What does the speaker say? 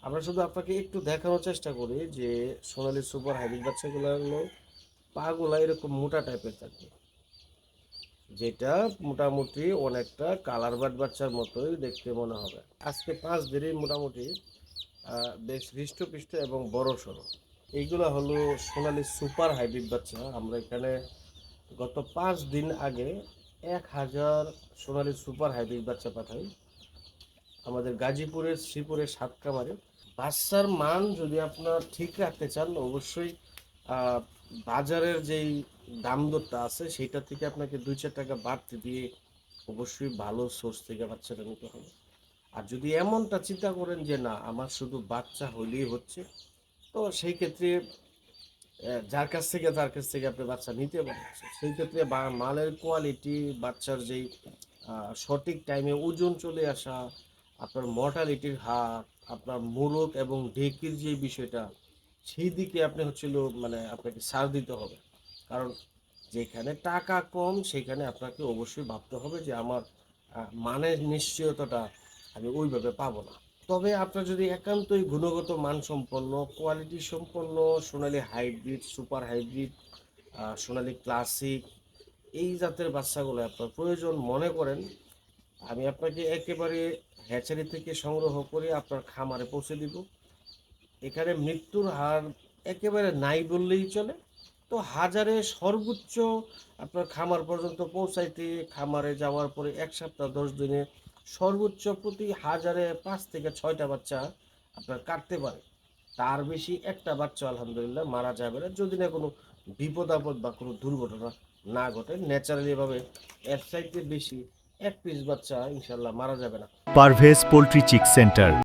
আমরা শুধু আপনাকে একটু দেখানোর চেষ্টা করি যে সোনালী সুপার হাইব্রিড বাচ্চাগুলো হলো পাগুলা এরকম মোটা টাইপের থাকে, যেটা মোটামুটি অনেকটা কালার বার্ড বাচ্চার মতোই দেখতে মনে হবে। আজকে 5 দিনই মোটামুটি বেশ হৃষ্টপুষ্ট এবং বড় সড়ো। এইগুলো হলো সোনালী সুপার হাইব্রিড বাচ্চা। আমরা এখানে গত 5 দিন আগে 1000 সোনালী সুপার হাইব্রিড বাচ্চা পাঠাই আমাদের গাজীপুরের শ্রীপুরের সাতকামারে। বাচ্চার মান যদি আপনার ঠিক রাখতে চান, অবশ্যই আহ, বাজারের যেই দাম দরটা আছে সেটা থেকে আপনাকে 2-4 টাকা বাড়তি দিয়ে অবশ্যই ভালো সোর্স থেকে বাচ্চাটা নিতে হবে। আর যদি এমনটা চিন্তা করেন যে না আমার শুধু বাচ্চা হলেই হচ্ছে, তো সেই ক্ষেত্রে যার কাছ থেকে আপনি বাচ্চা নিতে পারেন, সেই ক্ষেত্রে মালের কোয়ালিটি, বাচ্চার যেই সঠিক টাইমে ওজন চলে আসা, আপনার মর্টালিটির হার, আপনার মোরগ এবং ঢেকির যে বিষয়টা, সেই দিকে আপনি হচ্ছিল মানে আপনাকে ছাড় দিতে হবে। কারণ যেখানে টাকা কম সেখানে আপনাকে অবশ্যই ভাবতে হবে যে আমার মানের নিশ্চয়তাটা আমি ওইভাবে পাবো না। তবে আপনার যদি একান্তই গুণগত মানসম্পন্ন কোয়ালিটি সম্পন্ন সোনালী হাইব্রিড, সুপার হাইব্রিড, সোনালী ক্লাসিক এই জাতের বাচ্চাগুলো আপনার প্রয়োজন মনে করেন, আমি আপনাকে একেবারে হ্যাচারি থেকে সংগ্রহ করে আপনার খামারে পৌঁছে দিব। এখানে মৃত্যুর হার একেবারে নাই বললেই চলে। তো হাজারে সর্বোচ্চ আপনার খামার পর্যন্ত পৌঁছাইতে, খামারে যাওয়ার পরে 1 সপ্তাহ 10 দিনে সর্বোচ্চ প্রতি হাজারে 5 থেকে 6টা বাচ্চা আপনার কাটতে পারে। তার বেশি একটা বাচ্চা আলহামদুলিল্লাহ মারা যাবে না, যদি না কোনো বিপদ আপদ বা কোনো দুর্ঘটনা না ঘটে। ন্যাচারালি ভাবে এর চাইতে বেশি 1 পিস বাচ্চা ইনশাল্লাহ মারা যাবে না। পারভেজ পোল্ট্রি চিক সেন্টার।